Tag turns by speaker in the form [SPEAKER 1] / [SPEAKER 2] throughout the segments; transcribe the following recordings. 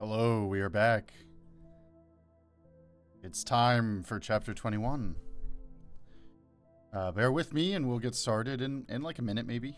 [SPEAKER 1] Hello, we are back. It's time for chapter 21. Bear with me and we'll get started in like a minute maybe.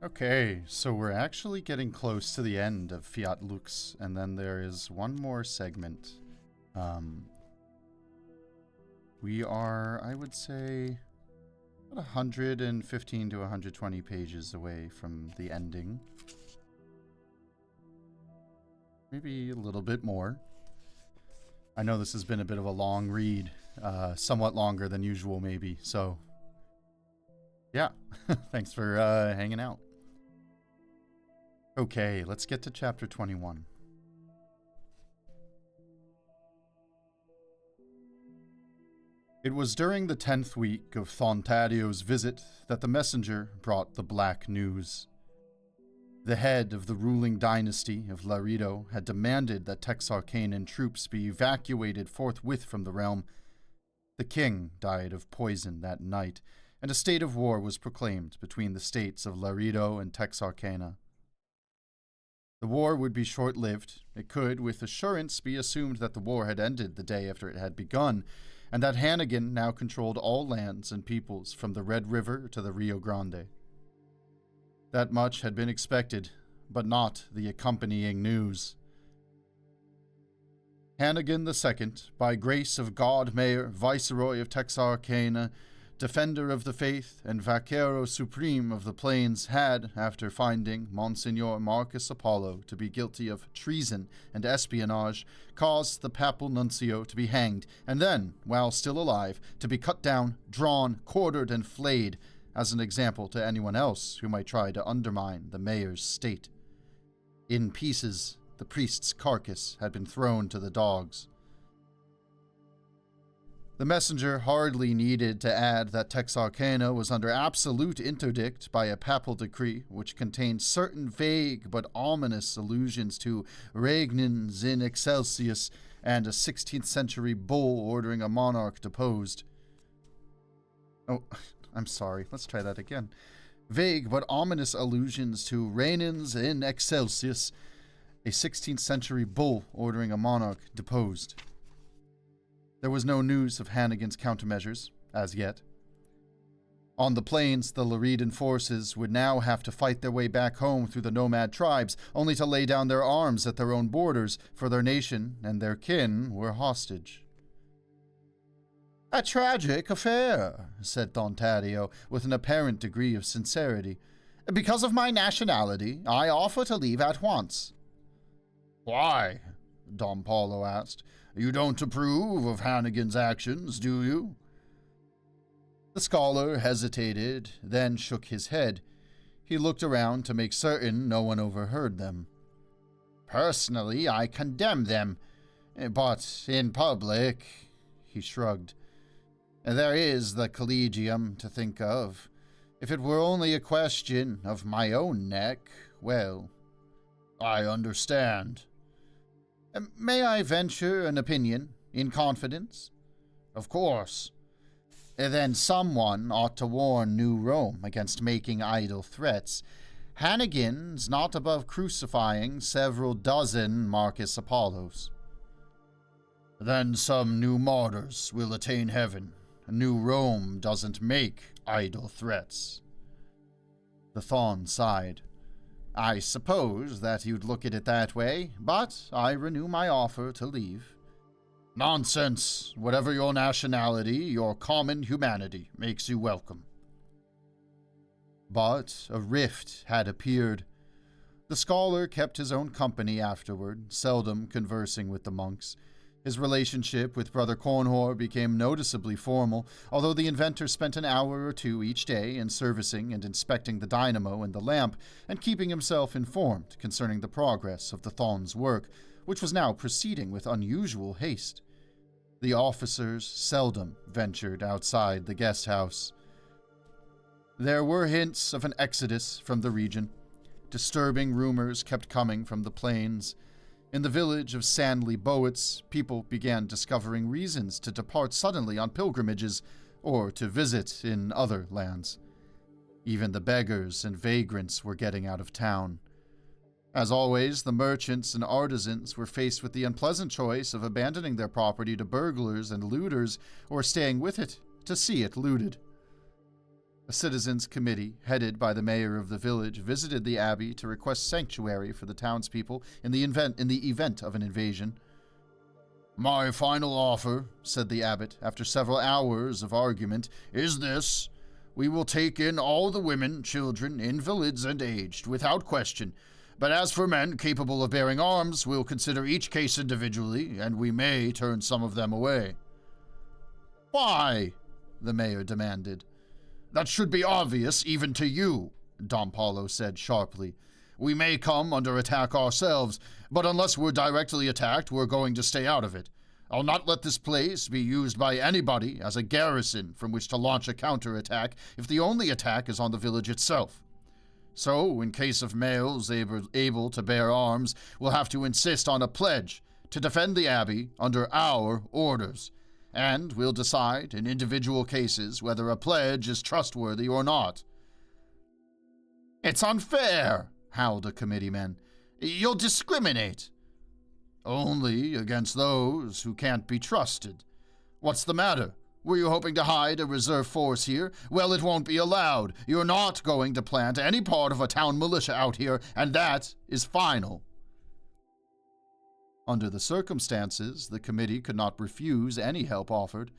[SPEAKER 1] Okay, so we're actually getting close to the end of Fiat Lux, and then there is one more segment. We are, I would say, about 115 to 120 pages away from the ending. Maybe a little bit more. I know this has been a bit of a long read, somewhat longer than usual maybe, so yeah, thanks for hanging out. Okay, let's get to chapter 21. It was during the 10th week of Thontario's visit that the messenger brought the black news. The head of the ruling dynasty of Laredo had demanded that Texarkanan troops be evacuated forthwith from the realm. The king died of poison that night, and a state of war was proclaimed between the states of Laredo and Texarkana. The war would be short-lived. It could, with assurance, be assumed that the war had ended the day after it had begun, and that Hannigan now controlled all lands and peoples from the Red River to the Rio Grande. That much had been expected, but not the accompanying news. Hannigan II, by grace of God Mayor, Viceroy of Texarkana, Defender of the Faith, and Vaquero Supreme of the Plains, had, after finding Monsignor Marcus Apollo to be guilty of treason and espionage, caused the papal nuncio to be hanged, and then, while still alive, to be cut down, drawn, quartered, and flayed, as an example to anyone else who might try to undermine the mayor's state. In pieces, the priest's carcass had been thrown to the dogs. The messenger hardly needed to add that Texarkana was under absolute interdict by a papal decree which contained certain vague but ominous allusions to regnans in excelsis and a 16th century bull ordering a monarch deposed. Oh, I'm sorry, let's try that again. Vague but ominous allusions to regnans in excelsis, a 16th century bull ordering a monarch deposed. There was no news of Hannigan's countermeasures, as yet. On the plains, the Laredan forces would now have to fight their way back home through the nomad tribes, only to lay down their arms at their own borders, for their nation and their kin were hostage. "A tragic affair," said Thontario, with an apparent degree of sincerity. "Because of my nationality, I offer to leave at once." "Why?" Dom Paulo asked. "You don't approve of Hannigan's actions, do you?" The scholar hesitated, then shook his head. He looked around to make certain no one overheard them. "Personally, I condemn them, but in public," he shrugged. "There is the Collegium to think of. If it were only a question of my own neck, well, I understand. May I venture an opinion, in confidence? Of course. Then someone ought to warn New Rome against making idle threats. Hannigan's not above crucifying several dozen Marcus Apollos. Then some new martyrs will attain heaven. New Rome doesn't make idle threats. The Thon sighed. I suppose that you'd look at it that way, but I renew my offer to leave. Nonsense. Whatever your nationality, your common humanity makes you welcome. But a rift had appeared. The scholar kept his own company afterward, seldom conversing with the monks. His relationship with Brother Cornhor became noticeably formal, although the inventor spent an hour or two each day in servicing and inspecting the dynamo and the lamp, and keeping himself informed concerning the progress of the Thon's work, which was now proceeding with unusual haste. The officers seldom ventured outside the guest house. There were hints of an exodus from the region. Disturbing rumors kept coming from the plains. In the village of San Leibowitz, people began discovering reasons to depart suddenly on pilgrimages or to visit in other lands. Even the beggars and vagrants were getting out of town. As always, the merchants and artisans were faced with the unpleasant choice of abandoning their property to burglars and looters or staying with it to see it looted. A citizens' committee, headed by the mayor of the village, visited the abbey to request sanctuary for the townspeople in the event of an invasion. My final offer, said the abbot, after several hours of argument, is this. We will take in all the women, children, invalids, and aged, without question. But as for men capable of bearing arms, we'll consider each case individually, and we may turn some of them away. Why? The mayor demanded. That should be obvious even to you, Don Paulo said sharply. We may come under attack ourselves, but unless we're directly attacked, we're going to stay out of it. I'll not let this place be used by anybody as a garrison from which to launch a counterattack if the only attack is on the village itself. So, in case of males able to bear arms, we'll have to insist on a pledge to defend the abbey under our orders. And we'll decide in individual cases whether a pledge is trustworthy or not. It's unfair, howled a committeeman. You'll discriminate. Only against those who can't be trusted. What's the matter? Were you hoping to hide a reserve force here? Well, it won't be allowed. You're not going to plant any part of a town militia out here, and that is final. Under the circumstances, the committee could not refuse any help offered.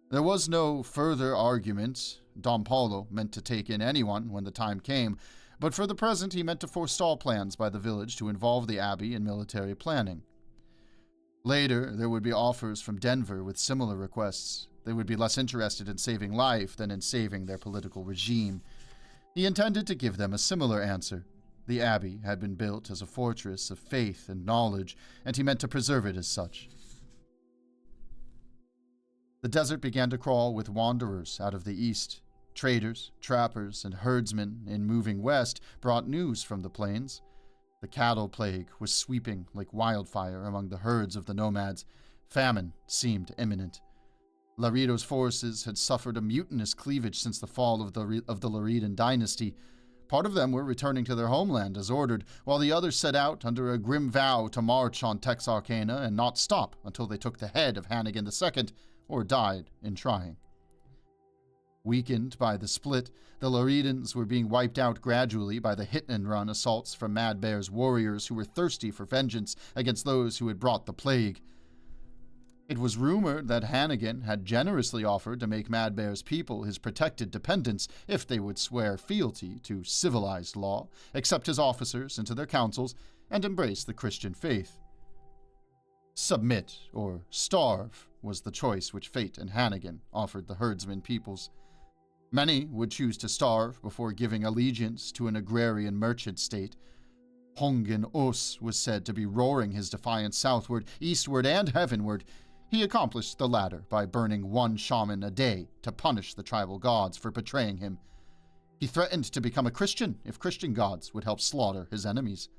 [SPEAKER 1] There was no further argument. Don Paulo meant to take in anyone when the time came, but for the present he meant to forestall plans by the village to involve the abbey in military planning. Later, there would be offers from Denver with similar requests. They would be less interested in saving life than in saving their political regime. He intended to give them a similar answer. The abbey had been built as a fortress of faith and knowledge, and he meant to preserve it as such. The desert began to crawl with wanderers out of the east. Traders, trappers, and herdsmen in moving west brought news from the plains. The cattle plague was sweeping like wildfire among the herds of the nomads. Famine seemed imminent. Laredo's forces had suffered a mutinous cleavage since the fall of the Laredan dynasty. Part of them were returning to their homeland as ordered, while the others set out under a grim vow to march on Texarkana and not stop until they took the head of Hannigan II or died in trying. Weakened by the split, the Laredans were being wiped out gradually by the hit-and-run assaults from Mad Bear's warriors who were thirsty for vengeance against those who had brought the plague. It was rumored that Hannigan had generously offered to make Mad Bear's people his protected dependents if they would swear fealty to civilized law, accept his officers into their councils, and embrace the Christian faith. Submit or starve was the choice which fate and Hannigan offered the herdsman peoples. Many would choose to starve before giving allegiance to an agrarian merchant state. Hongen Os was said to be roaring his defiance southward, eastward, and heavenward. He accomplished the latter by burning one shaman a day to punish the tribal gods for betraying him. He threatened to become a Christian if Christian gods would help slaughter his enemies.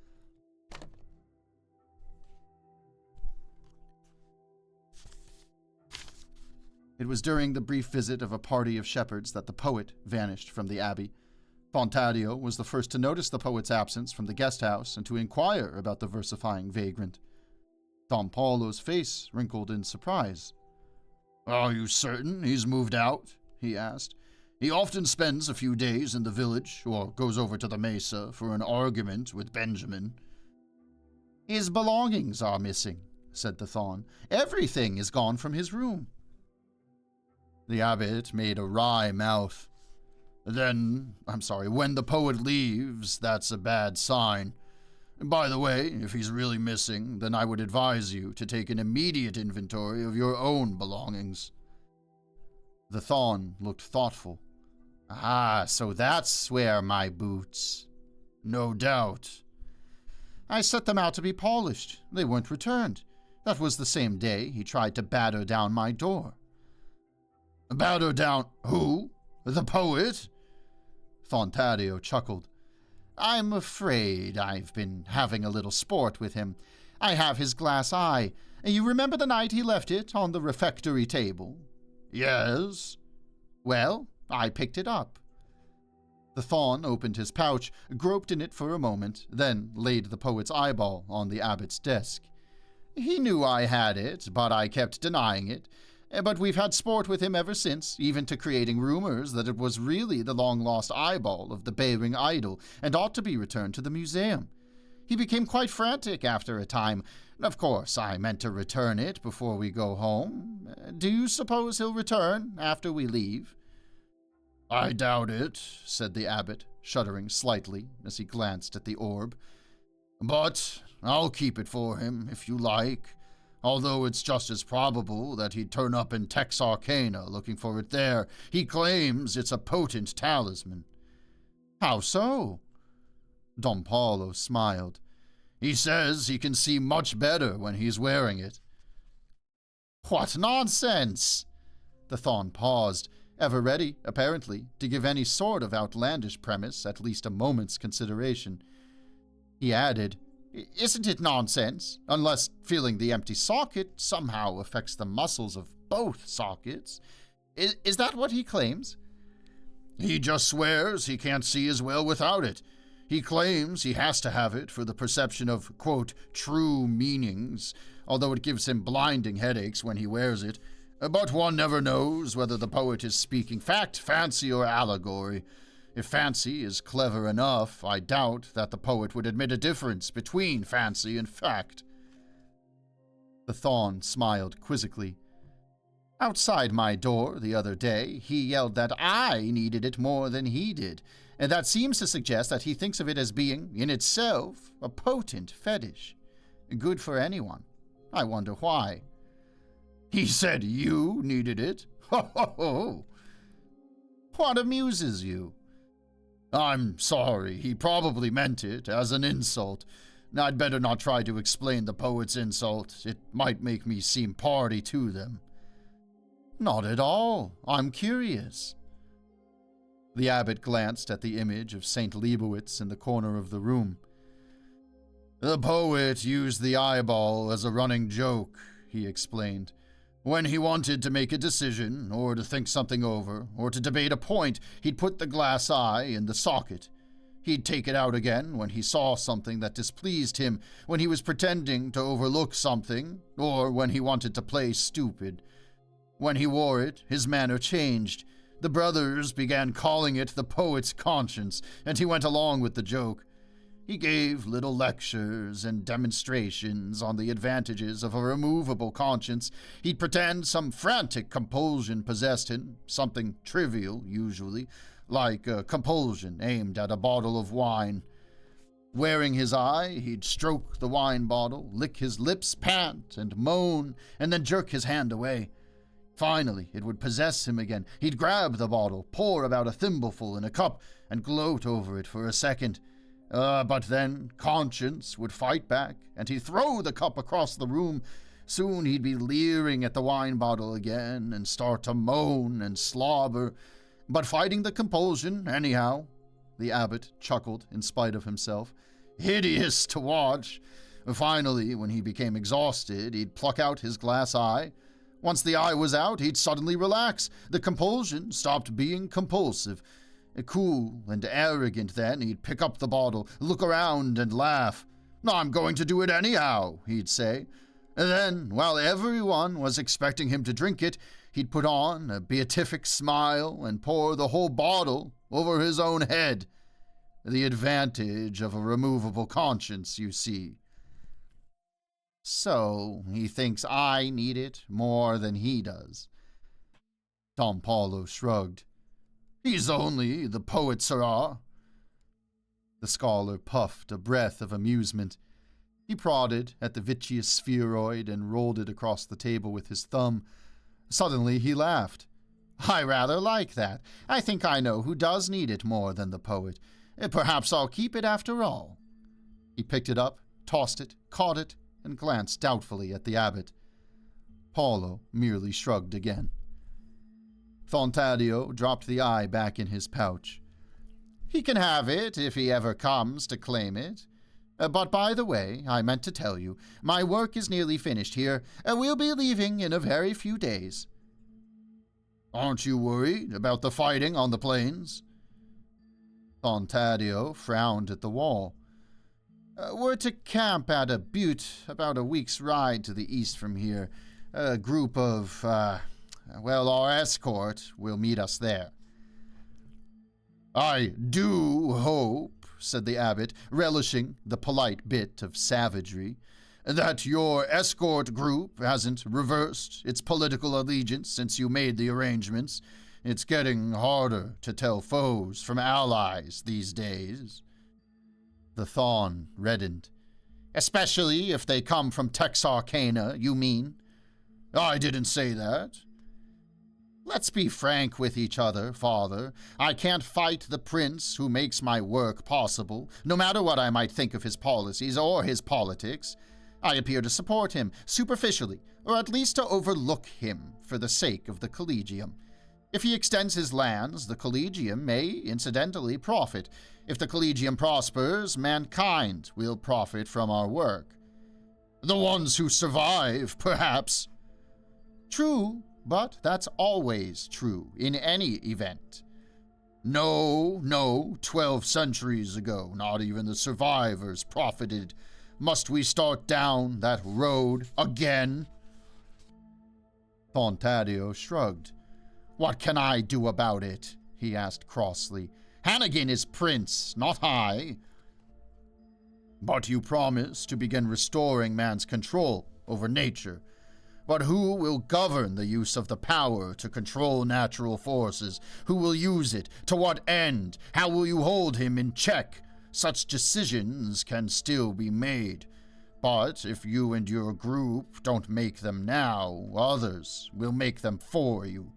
[SPEAKER 1] It was during the brief visit of a party of shepherds that the poet vanished from the abbey. Fontadio was the first to notice the poet's absence from the guest house and to inquire about the versifying vagrant. Don Paulo's face wrinkled in surprise. "Are you certain he's moved out?" he asked. "He often spends a few days in the village, or goes over to the mesa for an argument with Benjamin." "His belongings are missing," said the Thon. "Everything is gone from his room." The abbot made a wry mouth. When the poet leaves, that's a bad sign. By the way, if he's really missing, then I would advise you to take an immediate inventory of your own belongings." The Thon looked thoughtful. "Ah, so that's where my boots." "No doubt." "I set them out to be polished. They weren't returned. That was the same day he tried to batter down my door." "Batter down who? The poet?" Fontadio chuckled. "I'm afraid I've been having a little sport with him. I have his glass eye. You remember the night he left it on the refectory table?" "Yes." "Well, I picked it up." The Thon opened his pouch, groped in it for a moment, then laid the poet's eyeball on the abbot's desk. "He knew I had it, but I kept denying it. But we've had sport with him ever since, even to creating rumors that it was really the long-lost eyeball of the Bering idol and ought to be returned to the museum. He became quite frantic after a time. Of course, I meant to return it before we go home. Do you suppose he'll return after we leave?" "I doubt it," said the abbot, shuddering slightly as he glanced at the orb. "But I'll keep it for him, if you like. Although it's just as probable that he'd turn up in Texarkana looking for it there. He claims it's a potent talisman." "How so?" Don Paulo smiled. "He says he can see much better when he's wearing it." "What nonsense!" The Thon paused, ever ready, apparently, to give any sort of outlandish premise at least a moment's consideration. He added, "Isn't it nonsense, unless feeling the empty socket somehow affects the muscles of both sockets? Is that what he claims?" "He just swears he can't see as well without it. He claims he has to have it for the perception of, quote, true meanings, although it gives him blinding headaches when he wears it. But one never knows whether the poet is speaking fact, fancy, or allegory. If fancy is clever enough, I doubt that the poet would admit a difference between fancy and fact." The Thon smiled quizzically. "Outside my door the other day, he yelled that I needed it more than he did, and that seems to suggest that he thinks of it as being, in itself, a potent fetish. Good for anyone. I wonder why." "He said you needed it? Ho, ho, ho!" "What amuses you?" "I'm sorry, he probably meant it as an insult. I'd better not try to explain the poet's insult. It might make me seem party to them." "Not at all. I'm curious." The abbot glanced at the image of St. Leibowitz in the corner of the room. "The poet used the eyeball as a running joke," he explained. "When he wanted to make a decision, or to think something over, or to debate a point, he'd put the glass eye in the socket. He'd take it out again when he saw something that displeased him, when he was pretending to overlook something, or when he wanted to play stupid. When he wore it, his manner changed. The brothers began calling it the poet's conscience, and he went along with the joke. He gave little lectures and demonstrations on the advantages of a removable conscience. He'd pretend some frantic compulsion possessed him, something trivial, usually, like a compulsion aimed at a bottle of wine. Wearing his eye, he'd stroke the wine bottle, lick his lips, pant, and moan, and then jerk his hand away. Finally, it would possess him again. He'd grab the bottle, pour about a thimbleful in a cup, and gloat over it for a second. But then conscience would fight back, and he'd throw the cup across the room. Soon he'd be leering at the wine bottle again, and start to moan and slobber, but fighting the compulsion anyhow." The abbot chuckled in spite of himself. "Hideous to watch. Finally, when he became exhausted, he'd pluck out his glass eye, Once the eye was out, he'd suddenly relax. The compulsion stopped being compulsive. Cool and arrogant then, he'd pick up the bottle, look around and laugh. "I'm going to do it anyhow," he'd say. And then, while everyone was expecting him to drink it, he'd put on a beatific smile and pour the whole bottle over his own head. The advantage of a removable conscience, you see. So he thinks I need it more than he does. Don Paulo shrugged. "He's only the poet, sirrah." The scholar puffed a breath of amusement. He prodded at the vitreous spheroid and rolled it across the table with his thumb. Suddenly he laughed. "I rather like that. I think I know who does need it more than the poet. Perhaps I'll keep it after all." He picked it up, tossed it, caught it, and glanced doubtfully at the abbot. Paulo merely shrugged again. Thontadio dropped the eye back in his pouch. "He can have it if he ever comes to claim it. But by the way, I meant to tell you, my work is nearly finished here. We'll be leaving in a very few days." "Aren't you worried about the fighting on the plains?" Thontadio frowned at the wall. "We're to camp at a butte about a week's ride to the east from here. A group of, our escort will meet us there." "I do hope," said the abbot, relishing the polite bit of savagery, "that your escort group hasn't reversed its political allegiance since you made the arrangements. It's getting harder to tell foes from allies these days." The Thon reddened. "Especially if they come from Texarkana, you mean?" "I didn't say that." "Let's be frank with each other, Father. I can't fight the prince who makes my work possible, no matter what I might think of his policies or his politics. I appear to support him, superficially, or at least to overlook him for the sake of the Collegium. If he extends his lands, the Collegium may incidentally profit. If the Collegium prospers, mankind will profit from our work." "The ones who survive, perhaps." "True, but that's always true in any event." No, 12 centuries ago, not even the survivors profited. Must we start down that road again?" Thontadio shrugged. "What can I do about it?" he asked crossly. "Hannigan is prince, not I." "But you promise to begin restoring man's control over nature. But who will govern the use of the power to control natural forces? Who will use it? To what end? How will you hold him in check? Such decisions can still be made. But if you and your group don't make them now, others will make them for you.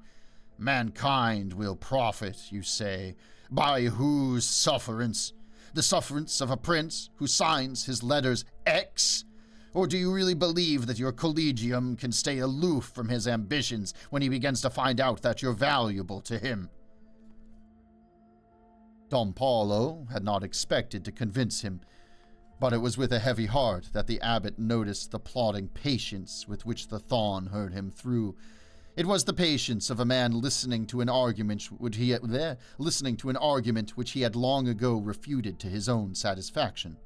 [SPEAKER 1] Mankind will profit, you say. By whose sufferance? The sufferance of a prince who signs his letters X? Or do you really believe that your collegium can stay aloof from his ambitions when he begins to find out that you're valuable to him?" Don Paulo had not expected to convince him, but it was with a heavy heart that the abbot noticed the plodding patience with which the Thon heard him through. It was the patience of a man listening to an argument which he had long ago refuted to his own satisfaction.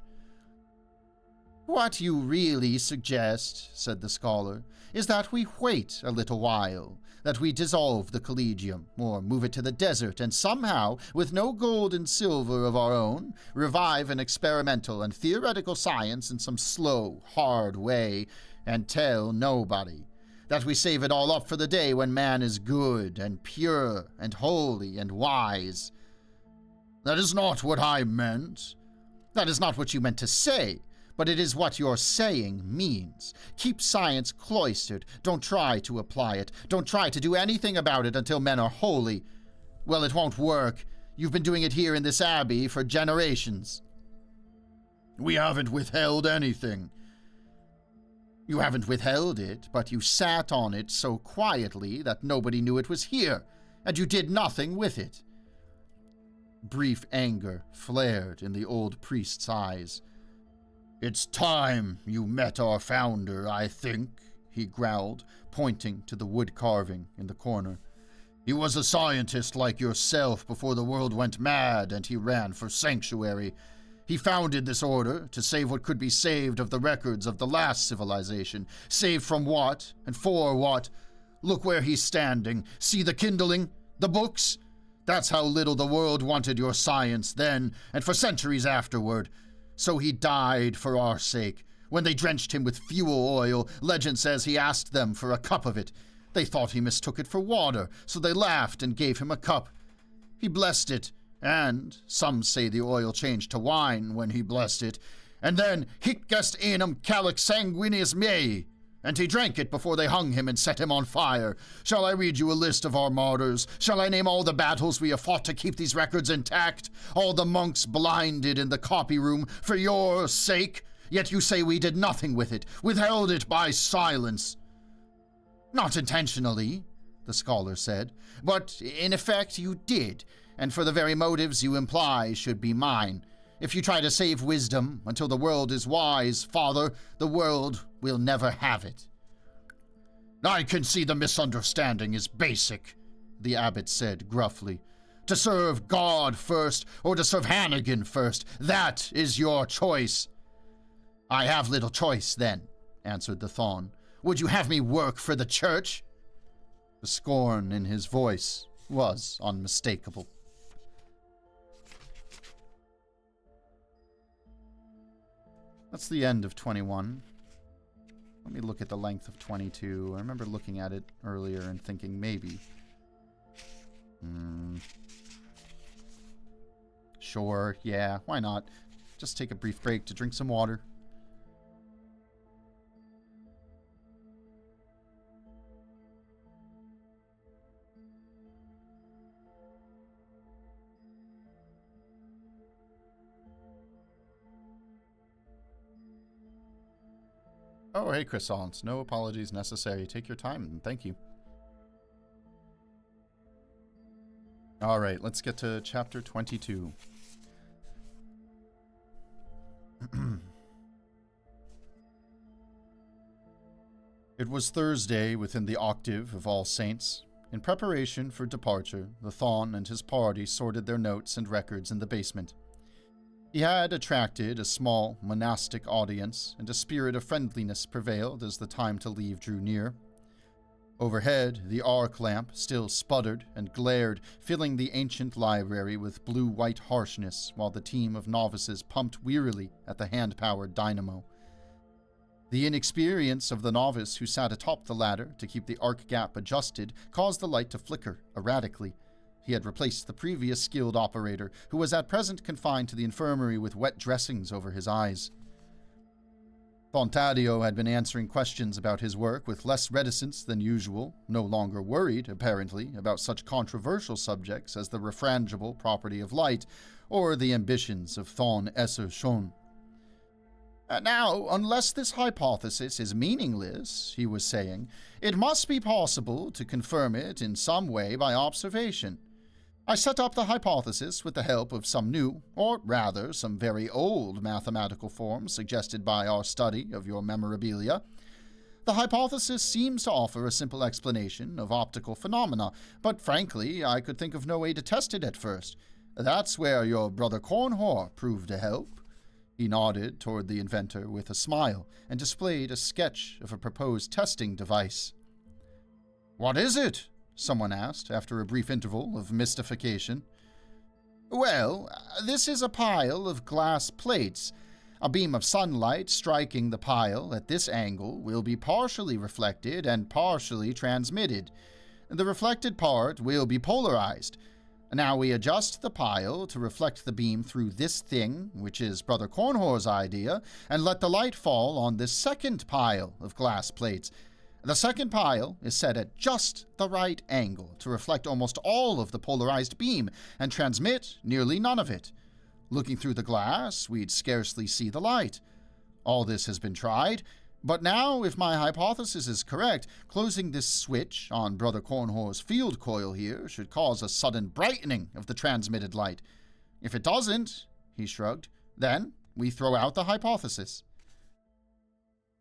[SPEAKER 1] "What you really suggest," said the scholar, "is that we wait a little while, that we dissolve the Collegium, or move it to the desert, and somehow, with no gold and silver of our own, revive an experimental and theoretical science in some slow, hard way, and tell nobody. That we save it all up for the day when man is good and pure and holy and wise." "That is not what I meant." "That is not what you meant to say. But it is what your saying means. Keep science cloistered. Don't try to apply it. Don't try to do anything about it until men are holy. Well, it won't work. You've been doing it here in this abbey for generations." "We haven't withheld anything." "You haven't withheld it, but you sat on it so quietly that nobody knew it was here, and you did nothing with it." Brief anger flared in the old priest's eyes. "It's time you met our founder, I think," he growled, pointing to the wood carving in the corner. He was a scientist like yourself before the world went mad and he ran for sanctuary. He founded this order to save what could be saved of the records of the last civilization. Saved from what and for what? Look where he's standing. See the kindling? The books? That's how little the world wanted your science then and for centuries afterward. So he died for our sake. When they drenched him with fuel oil, legend says he asked them for a cup of it. They thought he mistook it for water, so they laughed and gave him a cup. He blessed it, and some say the oil changed to wine when he blessed it, and then hic est enum calix sanguinis mei, and he drank it before they hung him and set him on fire. Shall I read you a list of our martyrs? Shall I name all the battles we have fought to keep these records intact? All the monks blinded in the copy room for your sake? Yet you say we did nothing with it, withheld it by silence. Not intentionally, the scholar said, but in effect you did, and for the very motives you imply should be mine. If you try to save wisdom until the world is wise, Father, the world will never have it. I can see the misunderstanding is basic, the abbot said gruffly. To serve God first, or to serve Hannigan first, that is your choice. I have little choice, then, answered the Thon. Would you have me work for the church? The scorn in his voice was unmistakable. That's the end of 21. Let me look at the length of 22. I remember looking at it earlier and thinking maybe. Sure, yeah, why not? Just take a brief break to drink some water. Oh, hey, croissants. No apologies necessary. Take your time, and thank you. All right, let's get to chapter 22. It was Thursday within the octave of All Saints. In preparation for departure, the Thon and his party sorted their notes and records in the basement. He had attracted a small monastic audience, and a spirit of friendliness prevailed as the time to leave drew near. Overhead, the arc lamp still sputtered and glared, filling the ancient library with blue-white harshness, while the team of novices pumped wearily at the hand-powered dynamo. The inexperience of the novice who sat atop the ladder to keep the arc gap adjusted caused the light to flicker erratically. He had replaced the previous skilled operator, who was at present confined to the infirmary with wet dressings over his eyes. Fontadio had been answering questions about his work with less reticence than usual, no longer worried, apparently, about such controversial subjects as the refrangible property of light or the ambitions of Thon Esser Schon. Now, unless this hypothesis is meaningless, he was saying, it must be possible to confirm it in some way by observation. I set up the hypothesis with the help of some new, or rather some very old mathematical forms suggested by our study of your memorabilia. The hypothesis seems to offer a simple explanation of optical phenomena, but frankly, I could think of no way to test it at first. That's where your brother Cornhor proved a help. He nodded toward the inventor with a smile and displayed a sketch of a proposed testing device. What is it? Someone asked, after a brief interval of mystification. Well, this is a pile of glass plates. A beam of sunlight striking the pile at this angle will be partially reflected and partially transmitted. The reflected part will be polarized. Now we adjust the pile to reflect the beam through this thing, which is Brother Cornhor's idea, and let the light fall on this second pile of glass plates. The second pile is set at just the right angle to reflect almost all of the polarized beam and transmit nearly none of it. Looking through the glass, we'd scarcely see the light. All this has been tried, but now, if my hypothesis is correct, closing this switch on Brother Cornhor's field coil here should cause a sudden brightening of the transmitted light. If it doesn't, he shrugged, then we throw out the hypothesis.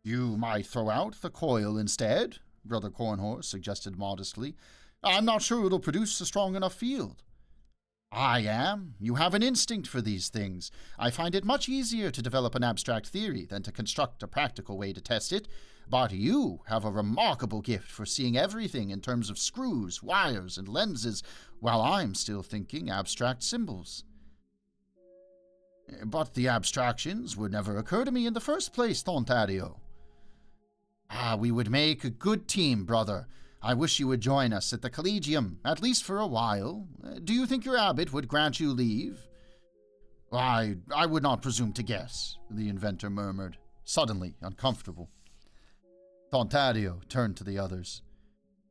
[SPEAKER 1] You might throw out the coil instead, Brother Cornhorse suggested modestly. I'm not sure it'll produce a strong enough field. I am. You have an instinct for these things. I find it much easier to develop an abstract theory than to construct a practical way to test it. But you have a remarkable gift for seeing everything in terms of screws, wires, and lenses, while I'm still thinking abstract symbols. But the abstractions would never occur to me in the first place, Thontario. We would make a good team, brother. I wish you would join us at the Collegium, at least for a while. Do you think your abbot would grant you leave? I would not presume to guess, the inventor murmured, suddenly uncomfortable. Thontario turned to the others.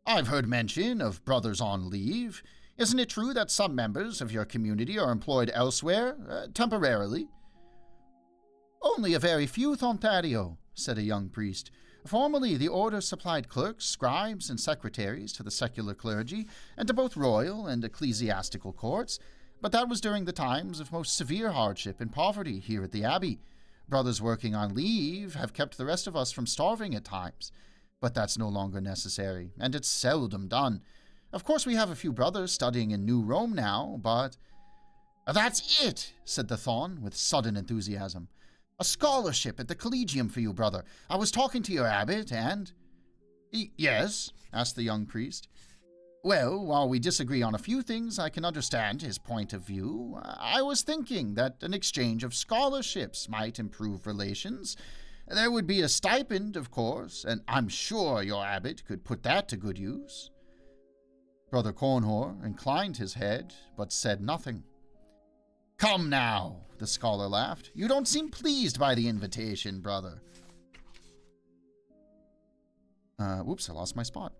[SPEAKER 1] I've heard mention of brothers on leave. Isn't it true that some members of your community are employed elsewhere, temporarily? Only a very few, Thontario, said a young priest. Formerly, the order supplied clerks, scribes, and secretaries to the secular clergy, and to both royal and ecclesiastical courts, but that was during the times of most severe hardship and poverty here at the Abbey. Brothers working on leave have kept the rest of us from starving at times, but that's no longer necessary, and it's seldom done. Of course, we have a few brothers studying in New Rome now, but... That's it, said the Thon with sudden enthusiasm. A scholarship at the Collegium for you, brother. I was talking to your abbot, and... Yes, asked the young priest. Well, while we disagree on a few things, I can understand his point of view. I was thinking that an exchange of scholarships might improve relations. There would be a stipend, of course, and I'm sure your abbot could put that to good use. Brother Cornhor inclined his head, but said nothing. Come now, the scholar laughed. You don't seem pleased by the invitation, brother. Whoops, I lost my spot.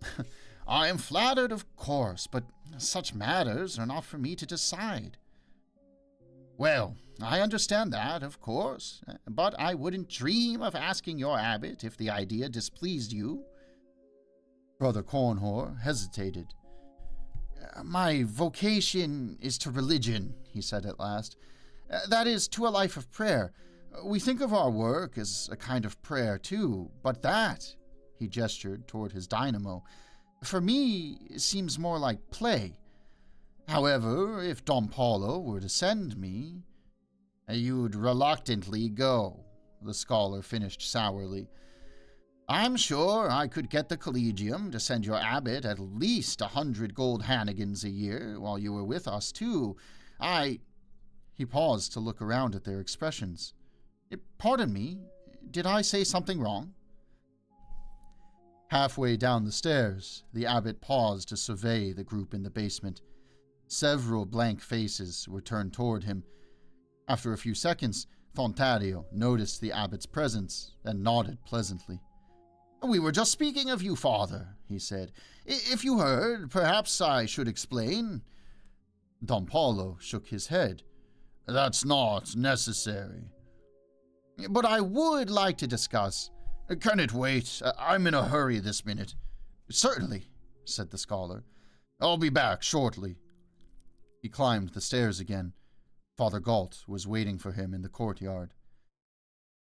[SPEAKER 1] I am flattered, of course, but such matters are not for me to decide. Well, I understand that, of course, but I wouldn't dream of asking your abbot if the idea displeased you. Brother Cornhor hesitated. My vocation is to religion, he said at last. That is, to a life of prayer. We think of our work as a kind of prayer, too, but that, he gestured toward his dynamo, for me seems more like play. However, if Don Paulo were to send me... You'd reluctantly go, the scholar finished sourly. I'm sure I could get the Collegium to send your abbot at least 100 gold Hannigans a year while you were with us, too. He paused to look around at their expressions. Pardon me, did I say something wrong? Halfway down the stairs, the abbot paused to survey the group in the basement. Several blank faces were turned toward him. After a few seconds, Thontario noticed the abbot's presence and nodded pleasantly. We were just speaking of you, father, he said. If you heard, perhaps I should explain. Don Paulo shook his head. That's not necessary. But I would like to discuss. Can it wait? I'm in a hurry this minute. Certainly, said the scholar. I'll be back shortly. He climbed the stairs again. Father Galt was waiting for him in the courtyard.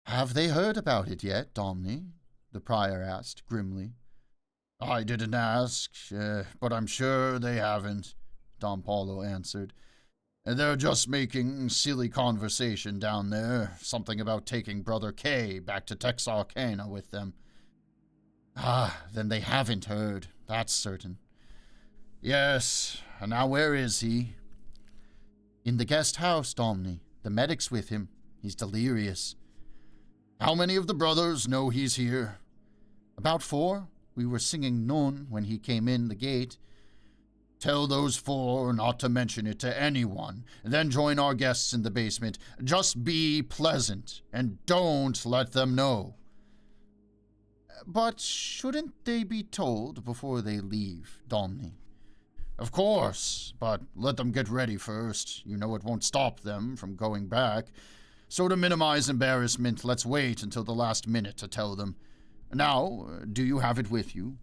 [SPEAKER 1] Have they heard about it yet, Domni? The prior asked grimly. I didn't ask, but I'm sure they haven't, Don Paulo answered. They're just making silly conversation down there, something about taking Brother Kay back to Texarkana with them. Then they haven't heard, that's certain. Yes, and now where is he? In the guest house, Domni. The medic's with him. He's delirious. How many of the brothers know he's here? About 4. We were singing Nun when he came in the gate. Tell those 4 not to mention it to anyone, then join our guests in the basement. Just be pleasant, and don't let them know. But shouldn't they be told before they leave, Domni? Of course, but let them get ready first. You know it won't stop them from going back. So to minimize embarrassment, let's wait until the last minute to tell them. Now, do you have it with you?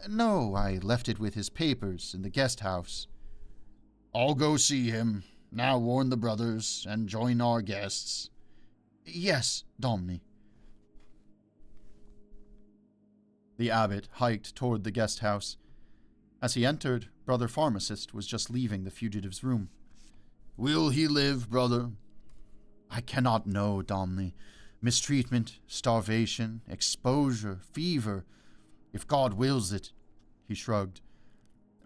[SPEAKER 1] No, I left it with his papers in the guest house. I'll go see him. Now warn the brothers and join our guests. Yes, Domni. The abbot hiked toward the guest house. As he entered, Brother Pharmacist was just leaving the fugitive's room. "Will he live, brother?" "I cannot know, Domney. Mistreatment, starvation, exposure, fever. If God wills it," he shrugged.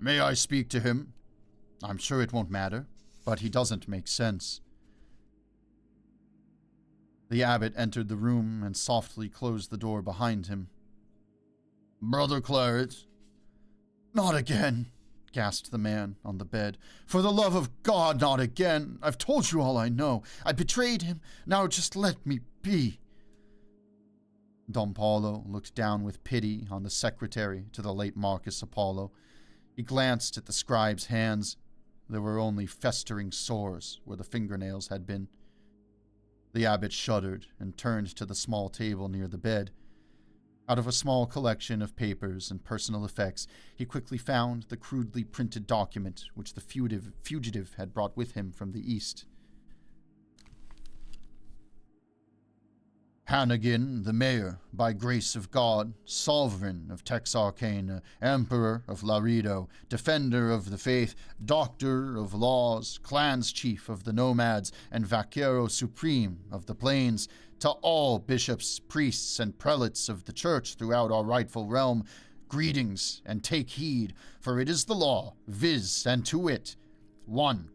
[SPEAKER 1] "May I speak to him?" "I'm sure it won't matter, but he doesn't make sense." The abbot entered the room and softly closed the door behind him. "Brother Claret?" "Not again," gasped the man on the bed. "For the love of God, not again. I've told you all I know. I betrayed him. Now just let me be." Dom Paulo looked down with pity on the secretary to the late Marcus Apollo. He glanced at the scribe's hands. There were only festering sores where the fingernails had been. The abbot shuddered and turned to the small table near the bed. Out of a small collection of papers and personal effects, he quickly found the crudely printed document which the fugitive had brought with him from the east. "Hannigan, the mayor, by grace of God, sovereign of Texarkana, emperor of Laredo, defender of the faith, doctor of laws, clans chief of the nomads, and vaquero supreme of the plains, to all bishops, priests, and prelates of the church throughout our rightful realm, greetings, and take heed, for it is the law, viz. And to wit, 1.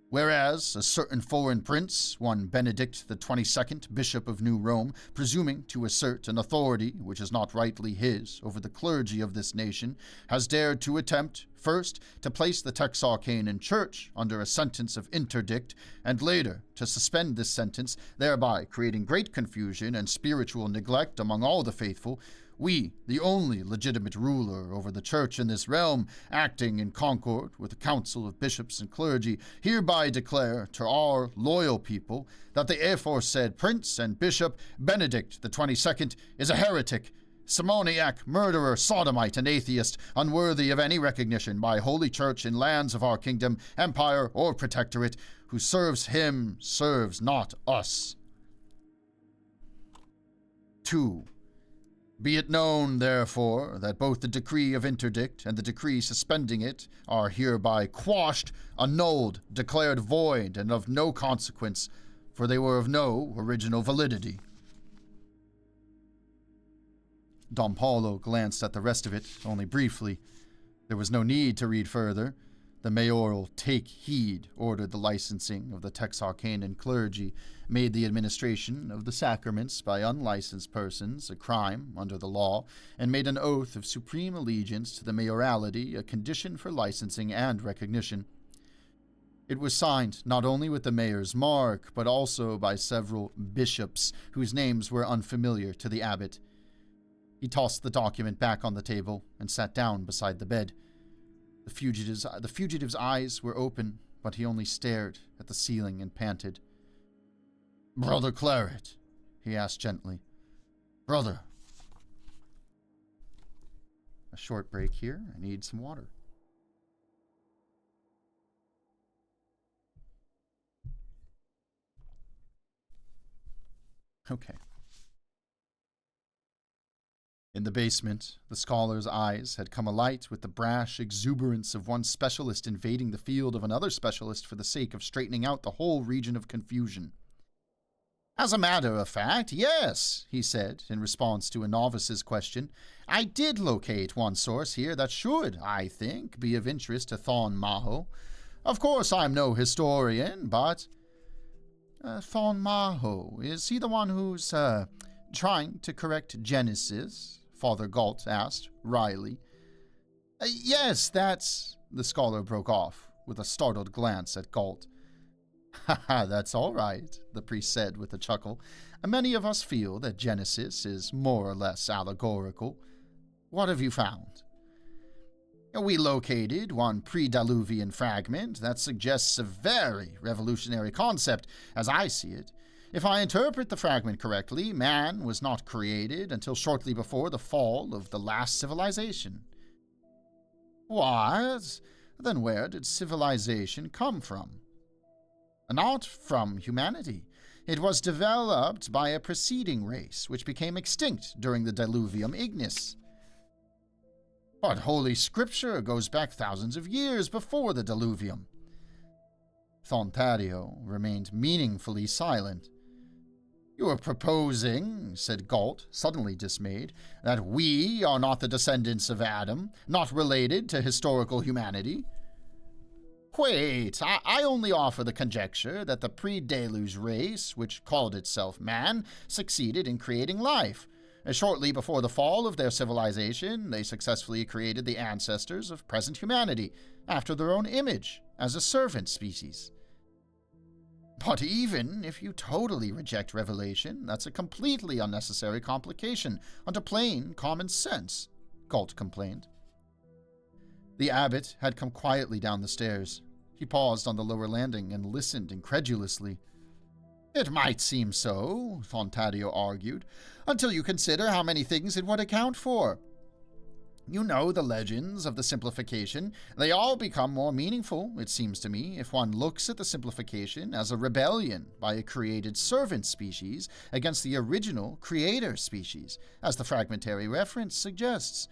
[SPEAKER 1] Whereas a certain foreign prince, one Benedict the 22nd, Bishop of New Rome, presuming to assert an authority which is not rightly his over the clergy of this nation, has dared to attempt, first, to place the Texarkanan Church under a sentence of interdict, and later to suspend this sentence, thereby creating great confusion and spiritual neglect among all the faithful, we, the only legitimate ruler over the church in this realm, acting in concord with a council of bishops and clergy, hereby declare to our loyal people that the aforesaid prince and bishop, Benedict the 22nd, is a heretic, simoniac, murderer, sodomite, and atheist, unworthy of any recognition by Holy Church in lands of our kingdom, empire, or protectorate. Who serves him serves not us. 2. Be it known, therefore, that both the decree of interdict and the decree suspending it are hereby quashed, annulled, declared void, and of no consequence, for they were of no original validity. Dom Paulo glanced at the rest of it only briefly. There was no need to read further. The mayoral take heed ordered the licensing of the Texarkanan clergy, made the administration of the sacraments by unlicensed persons a crime under the law, and made an oath of supreme allegiance to the mayoralty a condition for licensing and recognition. It was signed not only with the mayor's mark, but also by several bishops whose names were unfamiliar to the abbot. He tossed the document back on the table and sat down beside the bed. The fugitive's eyes were open, but he only stared at the ceiling and panted. "Brother Claret," he asked gently. "Brother." A short break here. I need some water. Okay. In the basement, the scholar's eyes had come alight with the brash exuberance of one specialist invading the field of another specialist for the sake of straightening out the whole region of confusion. "As a matter of fact, yes," he said, in response to a novice's question. "I did locate one source here that should, I think, be of interest to Thon Maho. Of course, I'm no historian, but—" "Thon Maho, is he the one who's, trying to correct Genesis?" Father Galt asked, wryly. "Yes, that's—" The scholar broke off, with a startled glance at Galt. "Ha, that's all right," the priest said with a chuckle. "Many of us feel that Genesis is more or less allegorical. What have you found?" "We located one pre-Diluvian fragment that suggests a very revolutionary concept, as I see it. If I interpret the fragment correctly, man was not created until shortly before the fall of the last civilization." "What? Then where did civilization come from?" "Not from humanity. It was developed by a preceding race, which became extinct during the Diluvium Ignis. But Holy Scripture goes back thousands of years before the Diluvium. Thontario remained meaningfully silent. You are proposing, said Galt, suddenly dismayed, that we are not the descendants of Adam, not related to historical humanity? Wait, I only offer the conjecture that the pre-deluge race, which called itself man, succeeded in creating life. Shortly before the fall of their civilization, they successfully created the ancestors of present humanity, after their own image, as a servant species. But even if you totally reject revelation, that's a completely unnecessary complication under plain common sense, Galt complained. The abbot had come quietly down the stairs. He paused on the lower landing and listened incredulously. It might seem so, Thontario argued, until you consider how many things it would account for. You know the legends of the Simplification. They all become more meaningful, it seems to me, if one looks at the Simplification as a rebellion by a created servant species against the original creator species, as the fragmentary reference suggests.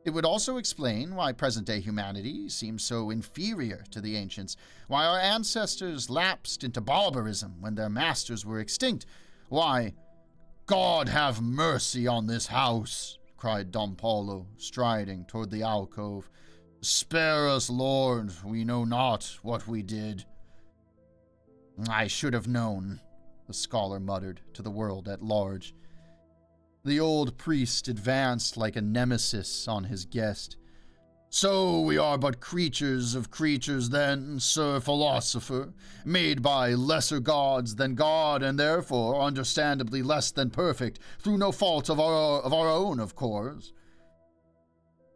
[SPEAKER 1] It would also explain why present-day humanity seems so inferior to the ancients, why our ancestors lapsed into barbarism when their masters were extinct, why— God have mercy on this house, cried Don Paulo, striding toward the alcove. Spare us, Lord, we know not what we did. I should have known, the scholar muttered to the world at large. The old priest advanced like a nemesis on his guest. So we are but creatures of creatures then, Sir Philosopher, made by lesser gods than God, and therefore understandably less than perfect, through no fault of our own, of course.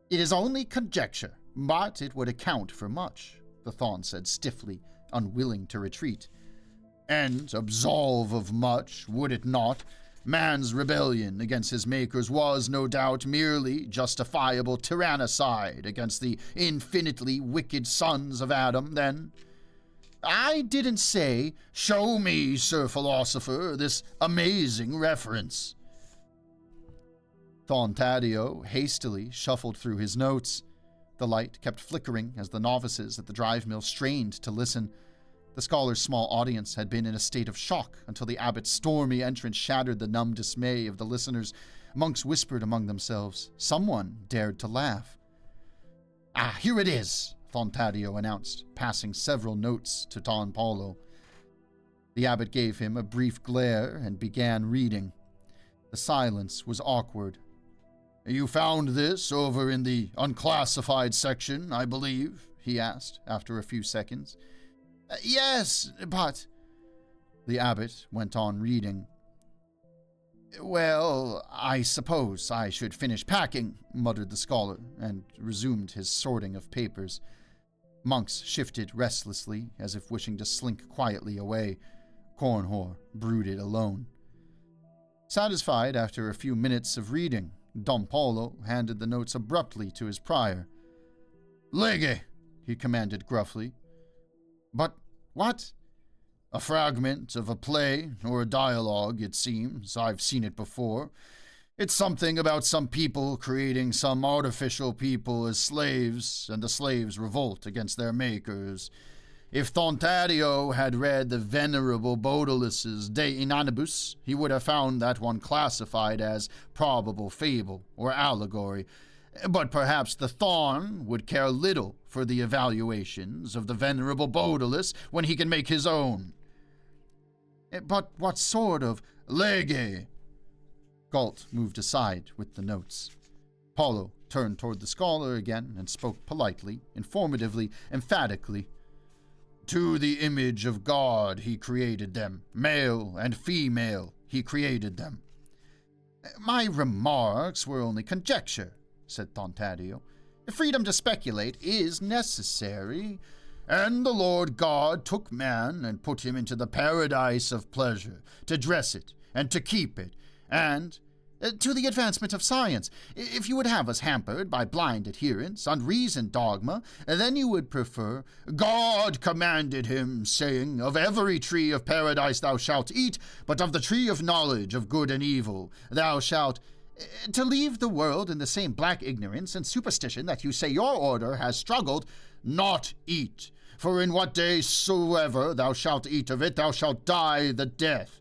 [SPEAKER 1] It is only conjecture, but it would account for much, the Thon said stiffly, unwilling to retreat. And absolve of much, would it not? Man's rebellion against his makers was, no doubt, merely justifiable tyrannicide against the infinitely wicked sons of Adam, then. I didn't say, show me, Sir Philosopher, this amazing reference. Thontario hastily shuffled through his notes. The light kept flickering as the novices at the drive mill strained to listen. The scholar's small audience had been in a state of shock until the abbot's stormy entrance shattered the numb dismay of the listeners. Monks whispered among themselves. Someone dared to laugh. Here it is, Thontario announced, passing several notes to Don Paulo. The abbot gave him a brief glare and began reading. The silence was awkward. You found this over in the unclassified section, I believe? He asked after a few seconds. Yes, but— The abbot went on reading. Well, I suppose I should finish packing, muttered the scholar, and resumed his sorting of papers. Monks shifted restlessly, as if wishing to slink quietly away. Cornhor brooded alone. Satisfied after a few minutes of reading, Don Paulo handed the notes abruptly to his prior. Lege, he commanded gruffly. But what? A fragment of a play or a dialogue, it seems. I've seen it before. It's something about some people creating some artificial people as slaves, and the slaves revolt against their makers. If Thontario had read the venerable Baudelaires' De Inanibus, he would have found that one classified as probable fable or allegory. But perhaps the Thorn would care little for the evaluations of the venerable Baudelaire when he can make his own. But what sort of— Lege! Galt moved aside with the notes. Paulo turned toward the scholar again and spoke politely, informatively, emphatically. To the image of God he created them. Male and female he created them. My remarks were only conjecture, said Thontario. Freedom to speculate is necessary, and the Lord God took man and put him into the paradise of pleasure, to dress it and to keep it, and To the advancement of science. If you would have us hampered by blind adherence, unreasoned dogma, then you would prefer, God commanded him, saying, Of every tree of paradise thou shalt eat, but of the tree of knowledge of good and evil thou shalt... To leave the world in the same black ignorance and superstition that you say your order has struggled, not eat. For in what day soever thou shalt eat of it, thou shalt die the death.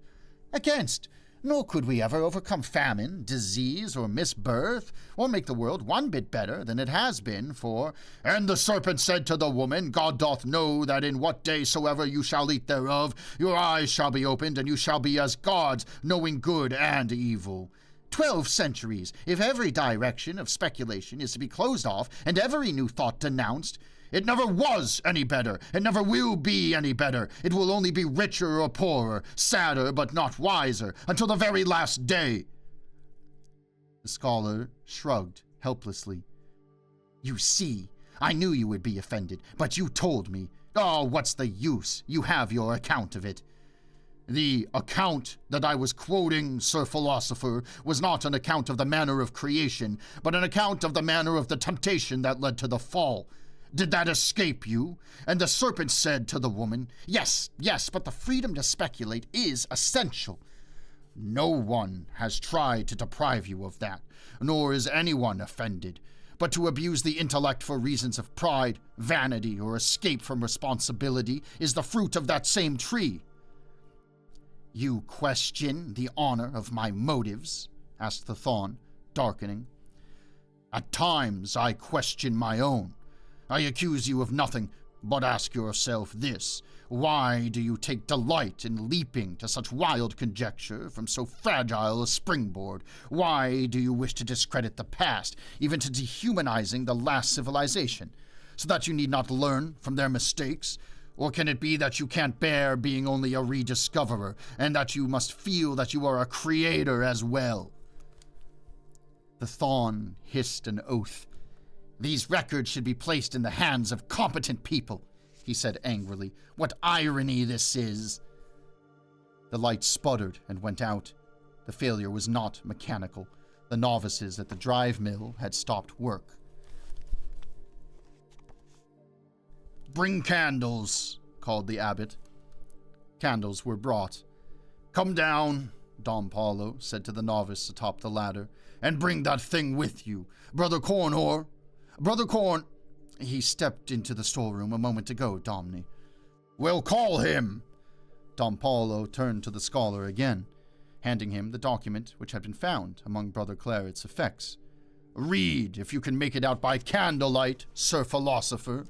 [SPEAKER 1] Against... Nor could we ever overcome famine, disease, or misbirth, or make the world one bit better than it has been, for, And the serpent said to the woman, God doth know that in what day soever you shall eat thereof, your eyes shall be opened, and you shall be as gods, knowing good and evil. 12 centuries, if every direction of speculation is to be closed off, and every new thought denounced, it never was any better. It never will be any better. It will only be richer or poorer, sadder but not wiser, until the very last day. The scholar shrugged helplessly. You see, I knew you would be offended, but you told me. Oh, what's the use? You have your account of it. The account that I was quoting, Sir Philosopher, was not an account of the manner of creation, but an account of the manner of the temptation that led to the fall. Did that escape you? And the serpent said to the woman, Yes, but the freedom to speculate is essential. No one has tried to deprive you of that, nor is anyone offended. But to abuse the intellect for reasons of pride, vanity, or escape from responsibility is the fruit of that same tree. You question the honor of my motives? Asked the Thorn, darkening. At times I question my own. I accuse you of nothing, but ask yourself this. Why do you take delight in leaping to such wild conjecture from so fragile a springboard? Why do you wish to discredit the past, even to dehumanizing the last civilization, so that you need not learn from their mistakes? Or can it be that you can't bear being only a rediscoverer, and that you must feel that you are a creator as well? The Thorn hissed an oath. These records should be placed in the hands of competent people, he said angrily. What irony this is! The light sputtered and went out. The failure was not mechanical. The novices at the drive mill had stopped work. Bring candles, called the abbot. Candles were brought. Come down, Dom Paulo said to the novice atop the ladder, and bring that thing with you. Brother Cornhor. Brother Corn... He stepped into the storeroom a moment ago, Domni. Well, call him. Dom Paulo turned to the scholar again, handing him the document which had been found among Brother Claret's effects. Read, if you can make it out by candlelight, Sir Philosopher.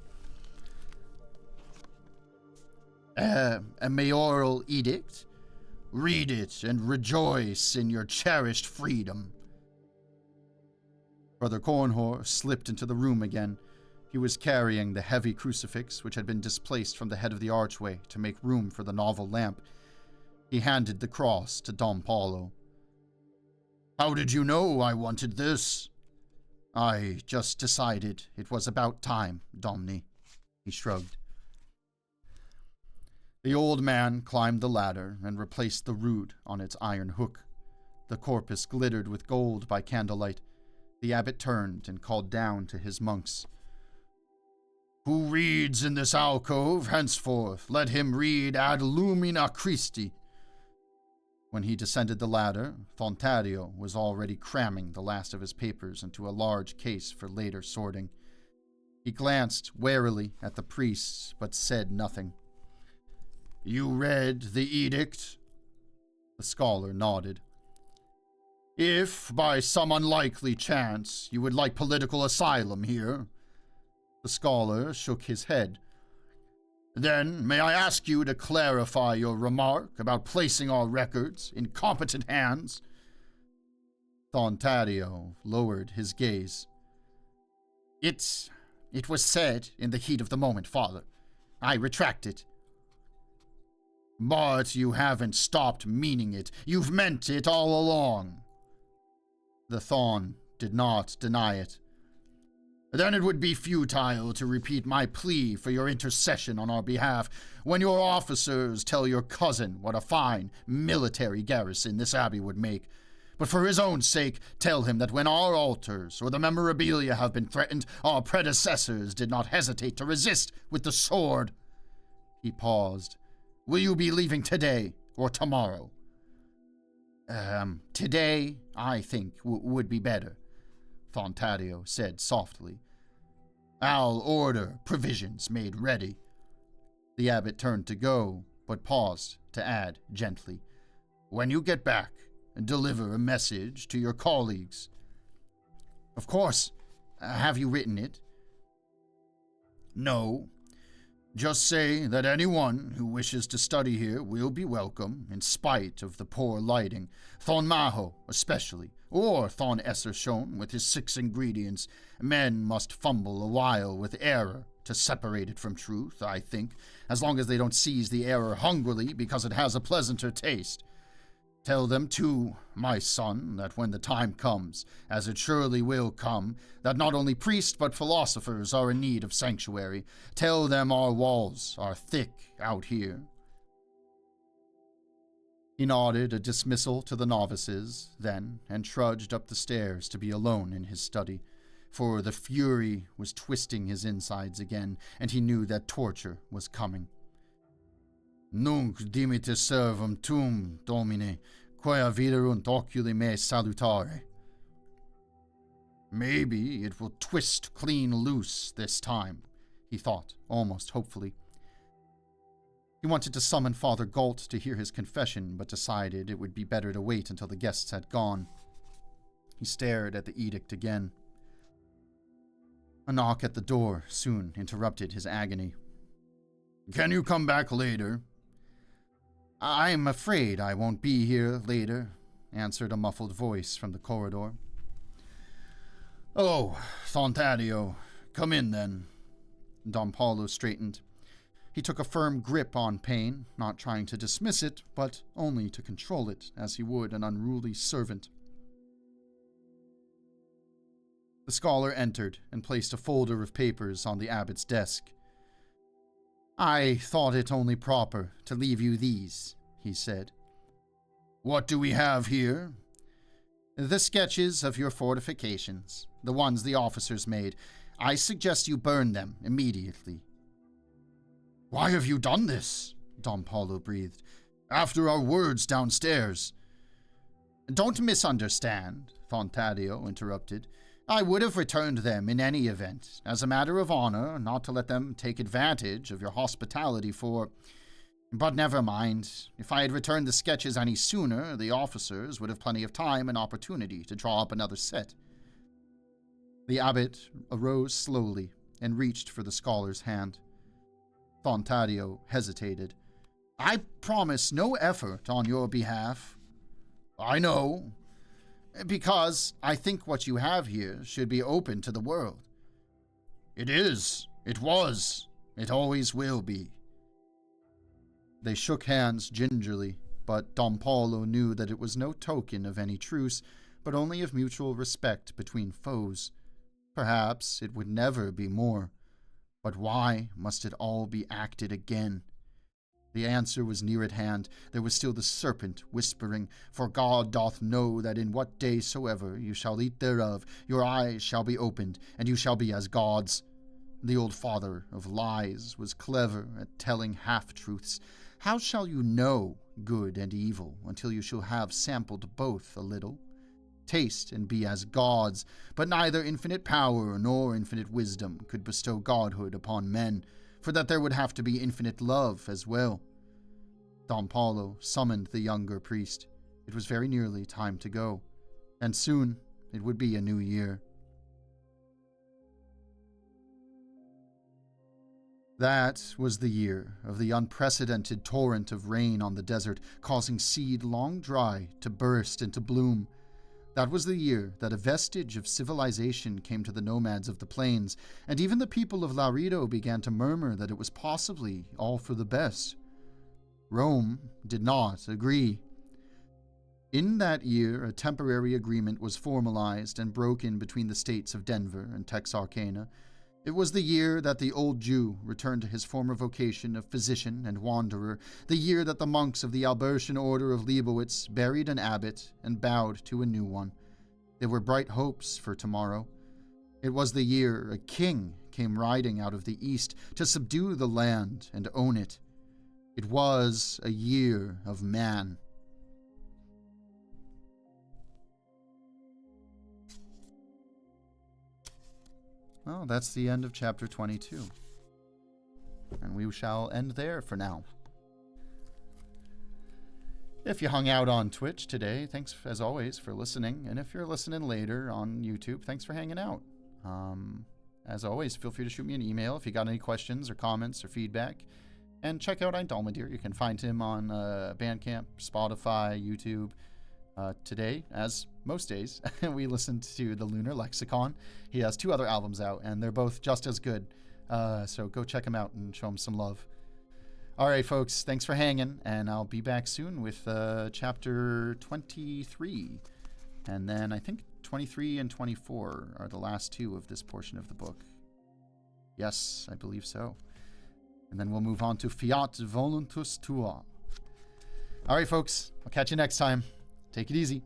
[SPEAKER 1] A mayoral edict? Read it and rejoice in your cherished freedom. Brother Cornhor slipped into the room again. He was carrying the heavy crucifix which had been displaced from the head of the archway to make room for the novel lamp. He handed the cross to Dom Paulo. How did you know I wanted this? I just decided it was about time, Domni. He shrugged. The old man climbed the ladder and replaced the rood on its iron hook. The corpus glittered with gold by candlelight. The abbot turned and called down to his monks. Who reads in this alcove, henceforth, let him read ad lumina Christi. When he descended the ladder, Thontario was already cramming the last of his papers into a large case for later sorting. He glanced warily at the priests, but said nothing. You read the edict? The scholar nodded. If, by some unlikely chance, you would like political asylum here... The scholar shook his head. Then, may I ask you to clarify your remark about placing our records in competent hands? Thontario lowered his gaze. It was said in the heat of the moment, Father. I retract it. But you haven't stopped meaning it. You've meant it all along. The Thon did not deny it. Then it would be futile to repeat my plea for your intercession on our behalf when your officers tell your cousin what a fine military garrison this abbey would make. But for his own sake, tell him that when our altars or the memorabilia have been threatened, our predecessors did not hesitate to resist with the sword. He paused. Will you be leaving today or tomorrow? Today, I think, would be better, Fontadio said softly. I'll order provisions made ready. The abbot turned to go, but paused to add gently, when you get back, deliver a message to your colleagues. Of course. Have you written it? No. Just say that anyone who wishes to study here will be welcome, in spite of the poor lighting, Thon Maho especially, or Thon Essershon with his 6 ingredients. Men must fumble a while with error to separate it from truth, I think, as long as they don't seize the error hungrily because it has a pleasanter taste. Tell them, too, my son, that when the time comes, as it surely will come, that not only priests but philosophers are in need of sanctuary. Tell them our walls are thick out here. He nodded a dismissal to the novices, then, and trudged up the stairs to be alone in his study, for the fury was twisting his insides again, and he knew that torture was coming. Nunc dimite servum tum, Domine, quia viderunt oculi me salutare. Maybe it will twist clean loose this time, he thought, almost hopefully. He wanted to summon Father Galt to hear his confession, but decided it would be better to wait until the guests had gone. He stared at the edict again. A knock at the door soon interrupted his agony. Can you come back later? I'm afraid I won't be here later, answered a muffled voice from the corridor. Oh, Fontadio, come in then. Don Paulo straightened. He took a firm grip on pain, not trying to dismiss it, but only to control it, as he would an unruly servant. The scholar entered and placed a folder of papers on the abbot's desk. I thought it only proper to leave you these, he said. What do we have here? The sketches of your fortifications, the ones the officers made. I suggest you burn them immediately. Why have you done this? Don Paulo breathed. After our words downstairs. Don't misunderstand, Fontadio interrupted. I would have returned them in any event, as a matter of honor, not to let them take advantage of your hospitality for... But never mind. If I had returned the sketches any sooner, the officers would have plenty of time and opportunity to draw up another set. The abbot arose slowly and reached for the scholar's hand. Fontadio hesitated. I promise no effort on your behalf. I know. Because I think what you have here should be open to the world. It is. It was. It always will be. They shook hands gingerly, but Don Paulo knew that it was no token of any truce, but only of mutual respect between foes. Perhaps it would never be more. But why must it all be acted again? The answer was near at hand. There was still the serpent whispering, For God doth know that in what day soever you shall eat thereof, your eyes shall be opened, and you shall be as gods. The old father of lies was clever at telling half-truths. How shall you know good and evil until you shall have sampled both a little? Taste and be as gods, but neither infinite power nor infinite wisdom could bestow godhood upon men, for that there would have to be infinite love as well. Don Paulo summoned the younger priest. It was very nearly time to go, and soon it would be a new year. That was the year of the unprecedented torrent of rain on the desert, causing seed long dry to burst into bloom. That was the year that a vestige of civilization came to the nomads of the plains, and even the people of Laredo began to murmur that it was possibly all for the best. Rome did not agree. In that year, a temporary agreement was formalized and broken between the states of Denver and Texarkana. It was the year that the old Jew returned to his former vocation of physician and wanderer, the year that the monks of the Albertian order of Leibowitz buried an abbot and bowed to a new one. There were bright hopes for tomorrow. It was the year a king came riding out of the east to subdue the land and own it. It was a year of man. Well, that's the end of chapter 22. And we shall end there for now. If you hung out on Twitch today, thanks as always for listening. And if you're listening later on YouTube, thanks for hanging out. As always, feel free to shoot me an email if you got any questions or comments or feedback. And check out Aindulmedir. You can find him on Bandcamp, Spotify, YouTube. Today, as most days, we listened to the Lunar Lexicon. He has 2 other albums out, and they're both just as good. So go check him out and show him some love. All right, folks, thanks for hanging, and I'll be back soon with chapter 23. And then I think 23 and 24 are the last 2 of this portion of the book. Yes, I believe so. And then we'll move on to Fiat Voluntas Tua. All right, folks, I'll catch you next time. Take it easy.